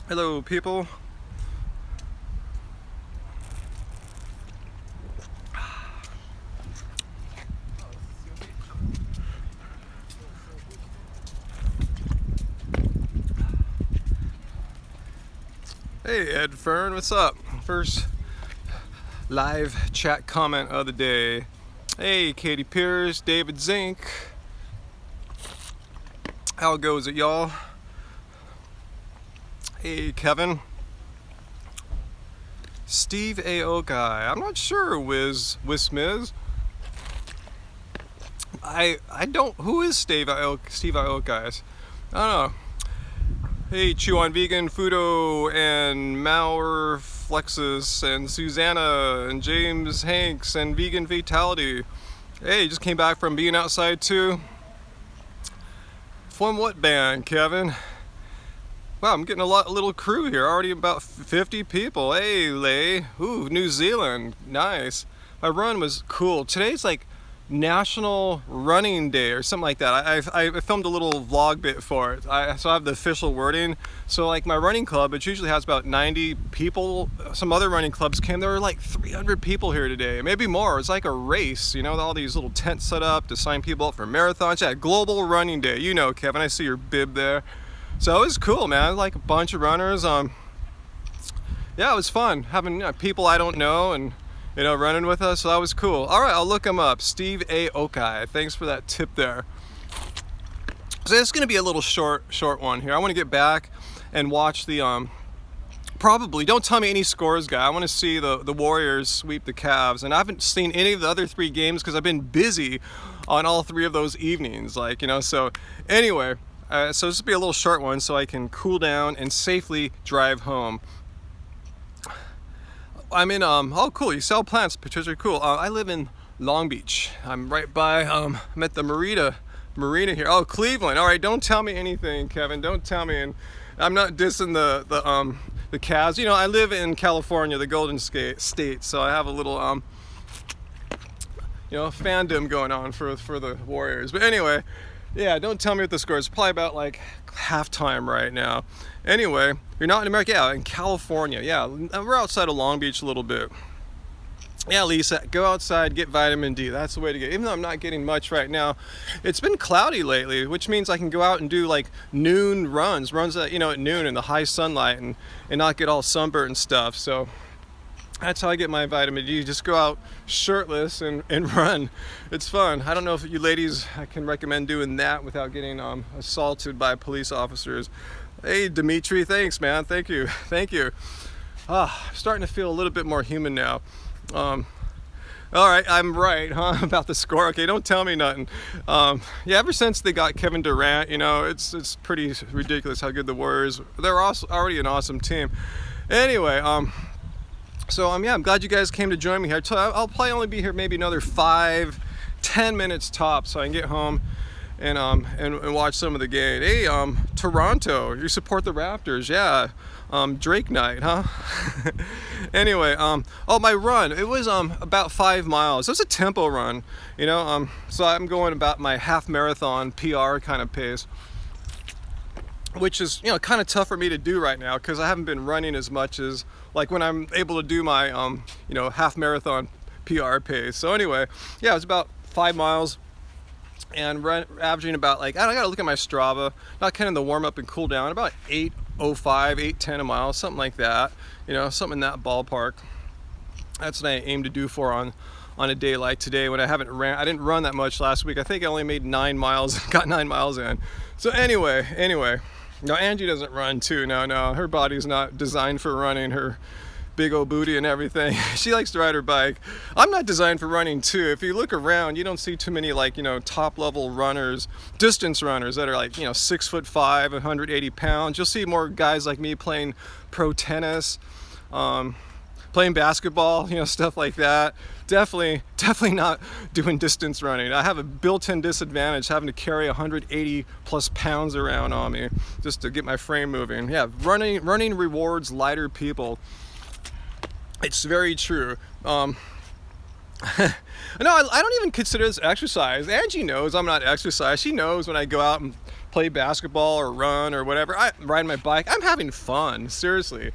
Hello, people. Hey, Ed Fern, what's up? First live chat comment of the day. Hey, Katie Pierce, David Zink. How goes it, y'all? Hey, Kevin. Steve Aoki. I'm not sure, Wismiz. I don't. Who is Steve Aoki? I don't know. Hey, Chew on Vegan, Fudo, and Mauer Flexus, and Susanna, and James Hanks, and Vegan Fatality. Hey, just came back from being outside too. From what band, Kevin? Wow, I'm getting a little crew here. Already about 50 people. Hey, Lay. Ooh, New Zealand. Nice. My run was cool. Today's like National Running Day or something like that. I filmed a little vlog bit for it. So I have the official wording. So like my running club, it usually has about 90 people. Some other running clubs came. There were like 300 people here today, maybe more. It's like a race, you know, with all these little tents set up to sign people up for marathons. Yeah, Global Running Day. You know, Kevin, I see your bib there. So it was cool, man. Like a bunch of runners. Yeah, it was fun having people I don't know and running with us. So that was cool. All right, I'll look him up. Steve Aoki. Thanks for that tip there. So it's going to be a little short one here. I want to get back and watch the probably. Don't tell me any scores, guy. I want to see the Warriors sweep the Cavs, and I haven't seen any of the other 3 games because I've been busy on all 3 of those evenings. So anyway. So this will be a little short one so I can cool down and safely drive home. I'm in, oh cool, you sell plants, Patricia, cool. I live in Long Beach. I'm right by, I'm at the marina here. Oh, Cleveland. All right, don't tell me anything, Kevin. Don't tell me. And I'm not dissing the Cavs. You know, I live in California, the Golden State, so I have a little, fandom going on for the Warriors. But anyway, yeah, don't tell me what the score is. Probably about like halftime right now. Anyway, you're not in America. Yeah, in California. Yeah, we're outside of Long Beach a little bit. Yeah, Lisa, go outside, get vitamin D. That's the way to get. Even though I'm not getting much right now, it's been cloudy lately, which means I can go out and do like noon runs that at noon in the high sunlight and not get all sunburnt and stuff. So that's how I get my vitamin D. Just go out shirtless and run. It's fun. I don't know if you ladies, I can recommend doing that without getting assaulted by police officers. Hey, Dimitri, thanks, man. Thank you. Starting to feel a little bit more human now. All right, I'm right, huh, about the score. Okay, don't tell me nothing. Yeah, ever since they got Kevin Durant, it's pretty ridiculous how good the Warriors. They're also already an awesome team. Anyway, yeah, I'm glad you guys came to join me here. I'll probably only be here maybe another 5-10 minutes tops, so I can get home and watch some of the game. Hey, Toronto, you support the Raptors, yeah. Drake night, huh? Anyway, my run, it was about 5 miles. It was a tempo run, so I'm going about my half marathon PR kind of pace, which is kind of tough for me to do right now because I haven't been running as much as like when I'm able to do my half marathon PR pace. So anyway, yeah, it was about 5 miles and averaging about I gotta look at my Strava, not kind of the warm up and cool down, about 8:05, 8:10 a mile, something like that, something in that ballpark. That's what I aim to do for on a day like today when I didn't run that much last week. I think I only made 9 miles, got 9 miles in. So anyway, no, Angie doesn't run too. No, her body's not designed for running, her big old booty and everything. She likes to ride her bike. I'm not designed for running too. If you look around, you don't see too many top level runners, distance runners that are 6'5", 180 pounds. You'll see more guys like me playing pro tennis, playing basketball, stuff like that. Definitely not doing distance running. I have a built-in disadvantage having to carry 180 plus pounds around on me just to get my frame moving. Yeah, running rewards lighter people. It's very true. No, I don't even consider this exercise. Angie knows I'm not exercise. She knows when I go out and play basketball or run or whatever. I ride my bike. I'm having fun. Seriously.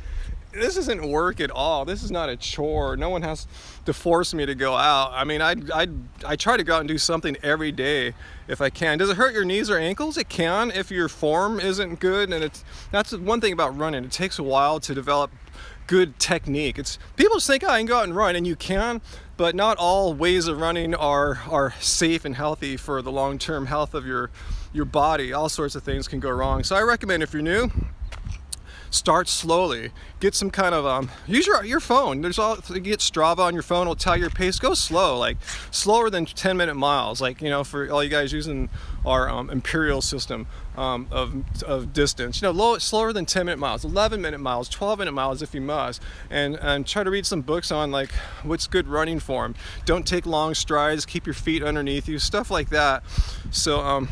This isn't work at all. This is not a chore. No one has to force me to go out. I mean, I try to go out and do something every day if I can. Does it hurt your knees or ankles? It can if your form isn't good, and that's one thing about running. It takes a while to develop good technique. People just think, oh, I can go out and run, and you can, but not all ways of running are safe and healthy for the long-term health of your body. All sorts of things can go wrong. So I recommend, if you're new, start slowly. Get some kind of use your phone. You get Strava on your phone. It'll tell your pace. Go slow, like slower than 10-minute miles. Like, you know, for all you guys using our imperial system of distance, you know, slower than 10-minute miles, 11-minute miles, 12-minute miles if you must, and try to read some books on like what's good running form. Don't take long strides. Keep your feet underneath you. Stuff like that. So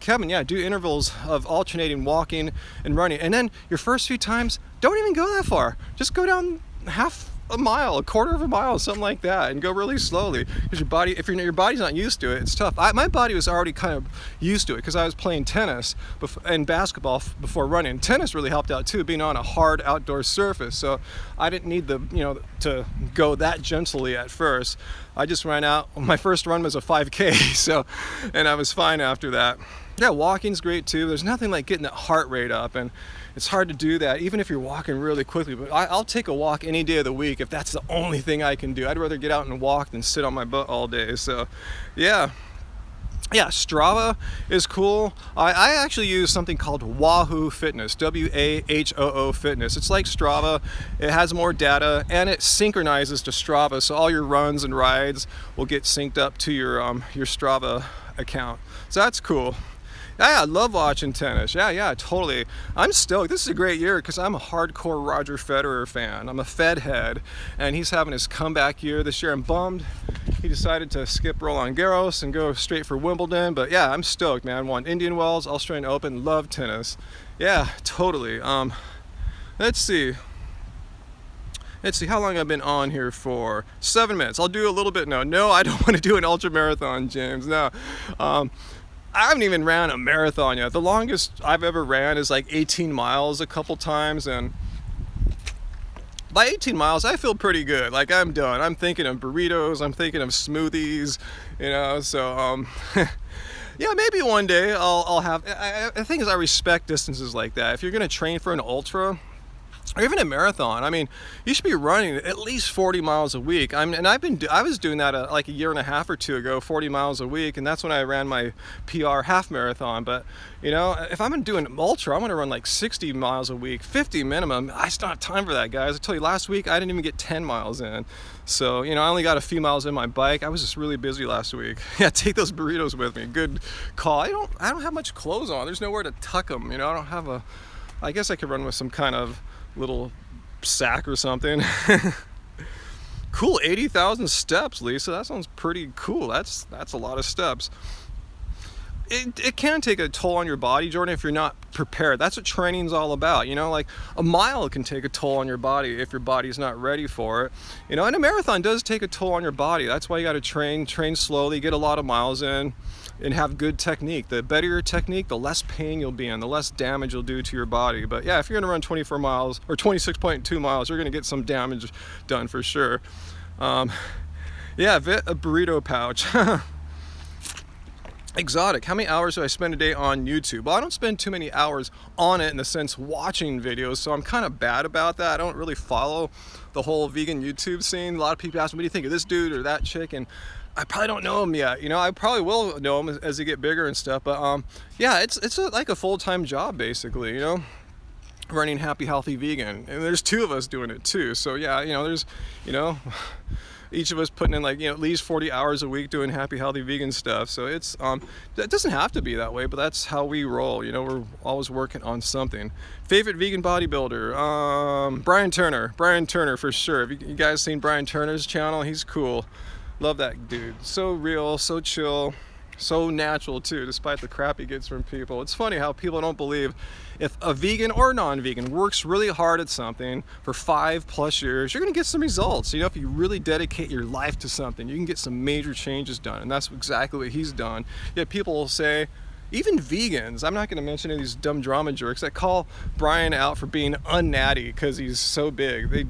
Kevin, do intervals of alternating walking and running, and then your first few times, don't even go that far. Just go down half a mile, a quarter of a mile, something like that, and go really slowly. Because your body, if your body's not used to it, it's tough. My body was already kind of used to it because I was playing tennis and basketball before running. Tennis really helped out too, being on a hard outdoor surface. So I didn't need to go that gently at first. I just ran out. My first run was a 5K, and I was fine after that. Yeah, walking's great too. There's nothing like getting that heart rate up, and it's hard to do that even if you're walking really quickly. But I'll take a walk any day of the week if that's the only thing I can do. I'd rather get out and walk than sit on my butt all day. So yeah, Strava is cool. I actually use something called Wahoo Fitness, WAHOO Fitness. It's like Strava. It has more data, and it synchronizes to Strava, so all your runs and rides will get synced up to your Strava account. So that's cool. Yeah, I love watching tennis. Yeah, totally. I'm stoked. This is a great year because I'm a hardcore Roger Federer fan. I'm a Fed head, and he's having his comeback year this year. I'm bummed he decided to skip Roland Garros and go straight for Wimbledon. But yeah, I'm stoked, man. Won Indian Wells, Australian Open. Love tennis. Yeah, totally. Let's see how long I've been on here for. 7 minutes. I'll do a little bit now. No, I don't want to do an ultra marathon, James. No. I haven't even ran a marathon yet. The longest I've ever ran is like 18 miles a couple times, and by 18 miles I feel pretty good. Like, I'm done. I'm thinking of burritos, I'm thinking of smoothies, so yeah, maybe one day I'll have. The thing is, I respect distances like that. If you're gonna train for an ultra or even a marathon, I mean, you should be running at least 40 miles a week. I was doing that like a year and a half or two ago, 40 miles a week, and that's when I ran my PR half marathon. But if I'm gonna do an ultra, I'm gonna run like 60 miles a week, 50 minimum. I just don't have time for that, guys. I told you last week I didn't even get 10 miles in. So, I only got a few miles in my bike. I was just really busy last week. Yeah, take those burritos with me. Good call. I don't have much clothes on. There's nowhere to tuck them. I don't have I guess I could run with some kind of little sack or something. Cool. 80,000 steps, Lisa. That sounds pretty cool. That's a lot of steps. It can take a toll on your body, Jordan, if you're not prepared. That's what training's all about. Like a mile can take a toll on your body if your body's not ready for it. And a marathon does take a toll on your body. That's why you got to train slowly, get a lot of miles in, and have good technique. The better your technique, the less pain you'll be in, the less damage you'll do to your body. But yeah, if you're gonna run 24 miles or 26.2 miles, you're gonna get some damage done for sure. A burrito pouch. Exotic. How many hours do I spend a day on YouTube? Well, I don't spend too many hours on it in the sense watching videos, so I'm kind of bad about that. I don't really follow the whole vegan YouTube scene. A lot of people ask me, what do you think of this dude or that chick? And I probably don't know him yet. I probably will know him as they get bigger and stuff. But it's like a full-time job basically. Running Happy Healthy Vegan, and there's two of us doing it too. So yeah, there's each of us putting in at least 40 hours a week doing Happy Healthy Vegan stuff. So it's it doesn't have to be that way, but that's how we roll. We're always working on something. Favorite vegan bodybuilder? Brian Turner for sure. Have you guys seen Brian Turner's channel? He's cool. Love that dude. So real, so chill, so natural too, despite the crap he gets from people. It's funny how people don't believe if a vegan or non-vegan works really hard at something for 5+ years, you're gonna get some results. If you really dedicate your life to something, you can get some major changes done, and that's exactly what he's done. Yet people will say, even vegans, I'm not going to mention any of these dumb drama jerks that call Brian out for being unnatty because he's so big.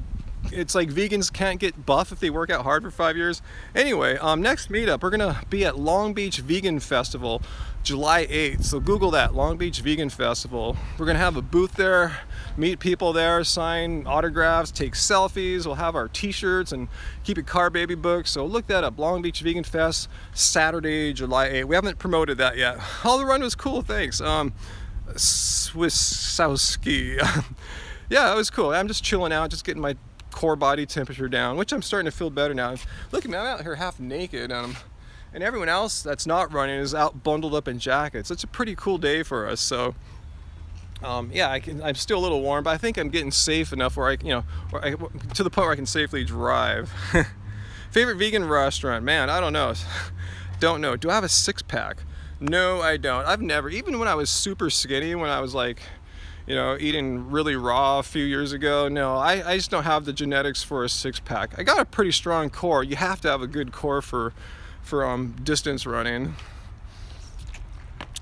It's like vegans can't get buff if they work out hard for 5 years. Anyway, next meetup, we're going to be at Long Beach Vegan Festival, July 8th. So Google that, Long Beach Vegan Festival. We're going to have a booth there, meet people there, sign autographs, take selfies. We'll have our t-shirts and Keep It Car Baby books. So look that up, Long Beach Vegan Fest, Saturday, July 8th. We haven't promoted that yet. All the run was cool, thanks. Swissowski. Yeah, it was cool. I'm just chilling out, just getting my core body temperature down, which I'm starting to feel better now. Look at me, I'm out here half naked, and everyone else that's not running is out bundled up in jackets. It's a pretty cool day for us. So yeah, I'm still a little warm, but I think I'm getting safe enough where to the point where I can safely drive. Favorite vegan restaurant? Man, I don't know. Don't know. Do I have a six-pack? No, I don't. I've never, even when I was super skinny, when I was like, eating really raw a few years ago. No, I just don't have the genetics for a six-pack. I got a pretty strong core. You have to have a good core for distance running.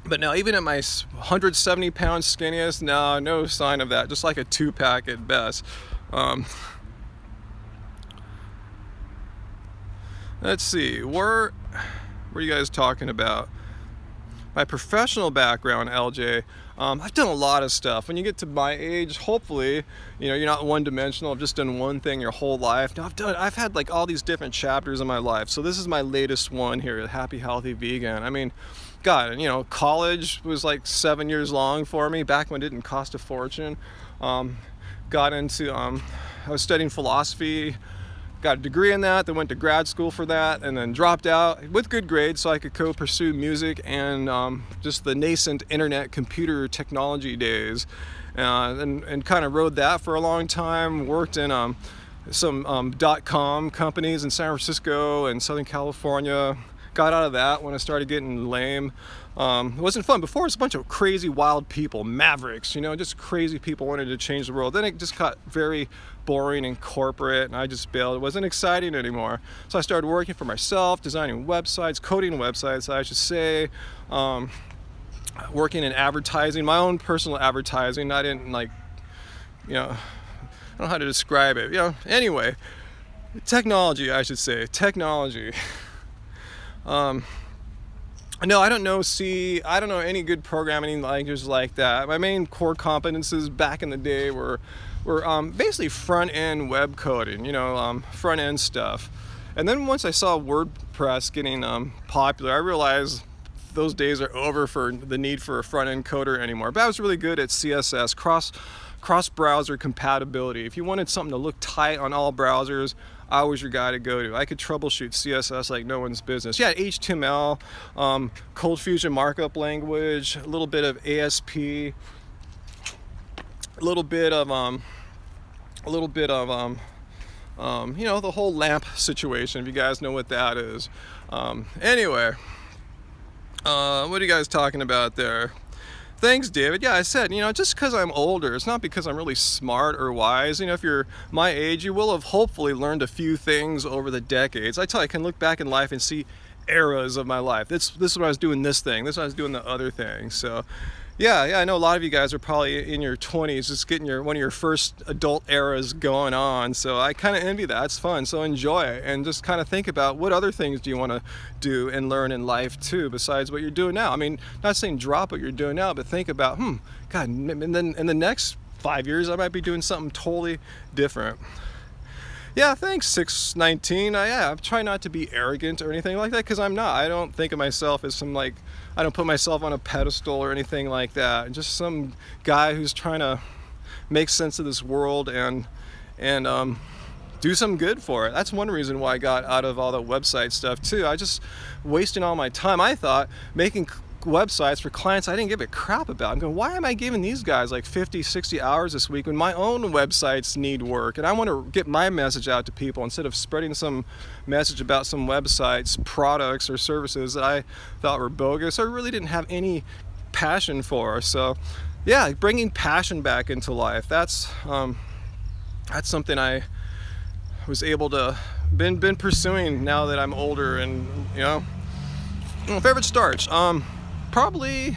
But now, even at my 170-pound skinniest, no sign of that. Just like a two-pack at best. Let's see. What are you guys talking about? My professional background, LJ. I've done a lot of stuff. When you get to my age, hopefully, you're not one-dimensional. I've just done one thing your whole life. Now, I've had like all these different chapters in my life. So this is my latest one here, Happy Healthy Vegan. I mean, God, college was like 7 years long for me back when it didn't cost a fortune. Got into, I was studying philosophy. Got a degree in that, then went to grad school for that, and then dropped out with good grades so I could pursue music and just the nascent internet computer technology days. And kind of rode that for a long time, worked in some .com companies in San Francisco and Southern California. Got out of that when I started getting lame. It wasn't fun. Before, it was a bunch of crazy, wild people, mavericks, just crazy people wanted to change the world. Then it just got very boring and corporate, and I just bailed. It wasn't exciting anymore. So I started working for myself, designing websites, coding websites, I should say, working in advertising, my own personal advertising. I didn't I don't know how to describe it. Anyway, technology, I should say, technology. No, I don't know C. I don't know any good programming languages like that. My main core competences back in the day were basically front-end web coding, front-end stuff. And then once I saw WordPress getting popular, I realized those days are over for the need for a front-end coder anymore. But I was really good at CSS, cross-browser compatibility. If you wanted something to look tight on all browsers, I was your guy to go to. I could troubleshoot CSS like no one's business. Yeah, HTML, Cold Fusion markup language, a little bit of ASP, a little bit of the whole LAMP situation, if you guys know what that is. Anyway, what are you guys talking about there? Thanks, David. Yeah, I said, just because I'm older, it's not because I'm really smart or wise. If you're my age, you will have hopefully learned a few things over the decades. I can look back in life and see eras of my life. This is when I was doing this thing. This is when I was doing the other thing. So, yeah, I know a lot of you guys are probably in your 20s, just getting one of your first adult eras going on. So I kind of envy that. It's fun. So enjoy it and just kind of think about what other things do you want to do and learn in life too, besides what you're doing now. I mean, not saying drop what you're doing now, but think about, God, and then in the next 5 years, I might be doing something totally different. Yeah, thanks, 619. I'm trying not to be arrogant or anything like that, because I'm not. I don't think of myself as I don't put myself on a pedestal or anything like that. Just some guy who's trying to make sense of this world and do some good for it. That's one reason why I got out of all the website stuff too. I just wasting all my time. I thought making websites for clients I didn't give a crap about. I'm going, why am I giving these guys like 50, 60 hours this week when my own websites need work and I want to get my message out to people instead of spreading some message about some websites, products, or services that I thought were bogus or really didn't have any passion for. So yeah, bringing passion back into life, that's something I was able to been pursuing now that I'm older. And favorite starch, probably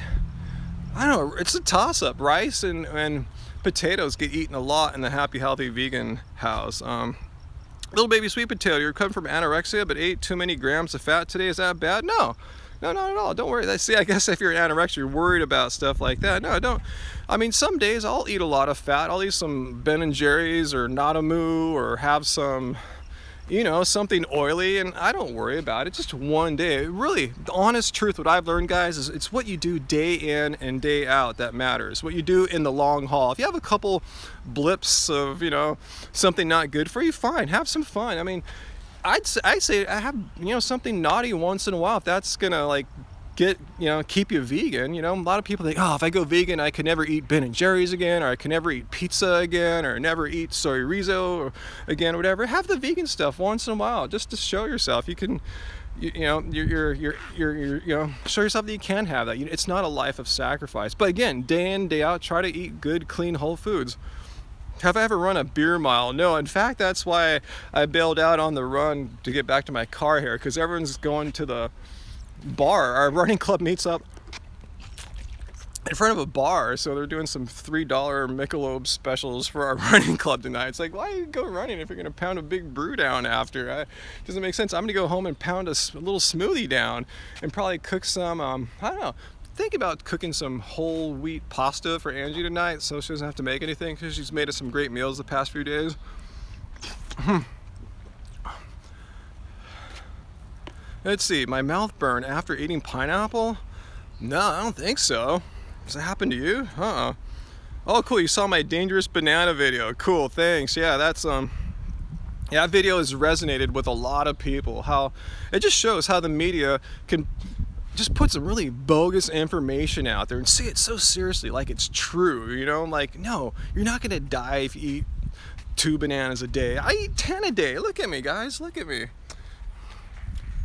I don't know, it's a toss-up. Rice and potatoes get eaten a lot in the Happy Healthy Vegan house. Little baby sweet potato, you're coming from anorexia but ate too many grams of fat today. Is that bad? No. No, not at all. Don't worry. See, I guess if you're anorexic, you're worried about stuff like that. No, don't. I mean, some days I'll eat a lot of fat. I'll eat some Ben and Jerry's or Nadamu or have some, something oily, and I don't worry about it. Just one day. Really, the honest truth, what I've learned, guys, is it's what you do day in and day out that matters. What you do in the long haul. If you have a couple blips of, something not good for you, fine. Have some fun. I mean, I'd say I have, something naughty once in a while if that's gonna keep you vegan. A lot of people think, oh, if I go vegan, I can never eat Ben and Jerry's again, or I can never eat pizza again, or never eat soy rizo again, or whatever. Have the vegan stuff once in a while, just to show yourself you can, you're show yourself that you can have that. It's not a life of sacrifice. But again, day in, day out, try to eat good, clean, whole foods. Have I ever run a beer mile? No. In fact, that's why I bailed out on the run to get back to my car here, because everyone's going to the bar. Our running club meets up in front of a bar, so they're doing some $3 Michelob specials for our running club tonight. It's like, why go running if you're going to pound a big brew down after? It doesn't make sense. I'm going to go home and pound a little smoothie down and probably cook some, I don't know. Think about cooking some whole wheat pasta for Angie tonight so she doesn't have to make anything, because she's made us some great meals the past few days. Let's see, my mouth burn after eating pineapple? No, I don't think so. Does that happen to you? Oh, cool, you saw my dangerous banana video. Cool, thanks. Yeah, that's that video has resonated with a lot of people. How it just shows how the media can just put some really bogus information out there and say it so seriously, like it's true, like, no, you're not gonna die if you eat 2 bananas a day. I eat 10 a day. Look at me, guys, look at me.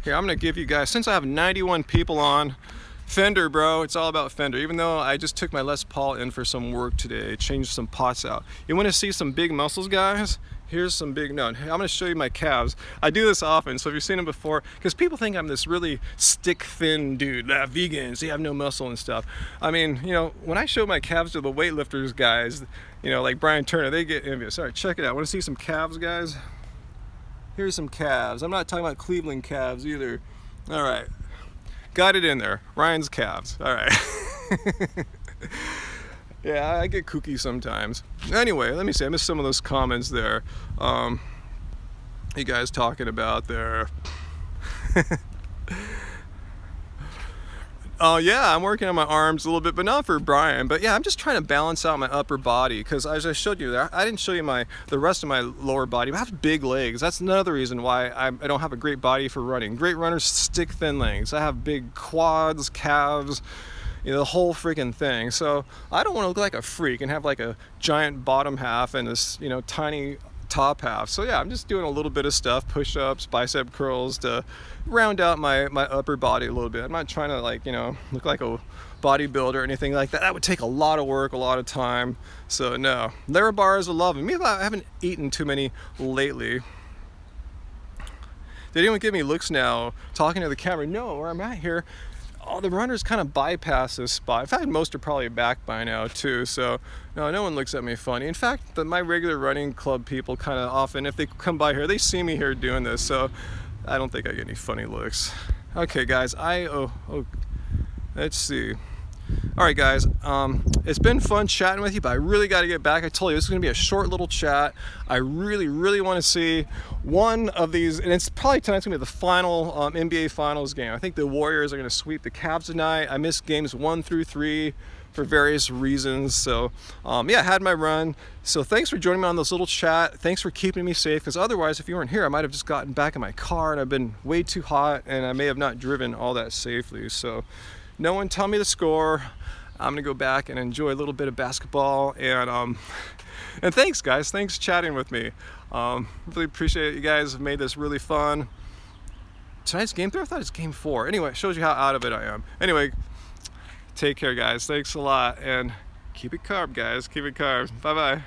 Here, I'm gonna give you guys, since I have 91 people on, Fender, bro, it's all about Fender. Even though I just took my Les Paul in for some work today, changed some pots out. You wanna see some big muscles, guys? Here's some big, I'm gonna show you my calves. I do this often, so if you've seen them before, because people think I'm this really stick thin dude, vegans, they have no muscle and stuff. I mean, when I show my calves to the weightlifters guys, like Brian Turner, they get envious. All right, check it out. Wanna see some calves, guys? Here's some calves. I'm not talking about Cleveland calves either. All right, got it in there. Ryan's calves, all right. Yeah, I get kooky sometimes. Anyway, let me see. I missed some of those comments there. You guys talking about there. Oh yeah, I'm working on my arms a little bit, but not for Brian. But yeah, I'm just trying to balance out my upper body, because as I showed you there, I didn't show you the rest of my lower body. I have big legs. That's another reason why I don't have a great body for running. Great runners stick thin legs. I have big quads, calves, the whole freaking thing. So I don't want to look like a freak and have like a giant bottom half and this, tiny top half. So yeah, I'm just doing a little bit of stuff, push-ups, bicep curls to round out my upper body a little bit. I'm not trying to look like a bodybuilder or anything like that. That would take a lot of work, a lot of time. So no, Lara bars, I love them. Maybe I haven't eaten too many lately. Did anyone give me looks now talking to the camera? No, where I'm at here, all the runners kind of bypass this spot. In fact, most are probably back by now too, so no one looks at me funny. In fact, my regular running club people kind of often, if they come by here, they see me here doing this, so I don't think I get any funny looks. Okay guys, let's see. All right guys, it's been fun chatting with you, but I really got to get back. I told you this is going to be a short little chat. I really want to see one of these, and it's probably tonight's going to be the final NBA Finals game. I think the Warriors are going to sweep the Cavs tonight. I missed games 1 through 3 for various reasons. So yeah, I had my run. So thanks for joining me on this little chat. Thanks for keeping me safe, because otherwise, if you weren't here, I might have just gotten back in my car and I've been way too hot and I may have not driven all that safely. So no one tell me the score. I'm gonna go back and enjoy a little bit of basketball, and thanks guys, thanks chatting with me. Really appreciate it. You guys have made this really fun. Tonight's game 3? I thought it was game 4. Anyway, it shows you how out of it I am. Anyway, take care guys, thanks a lot, and keep it carb guys, keep it carb. Bye bye.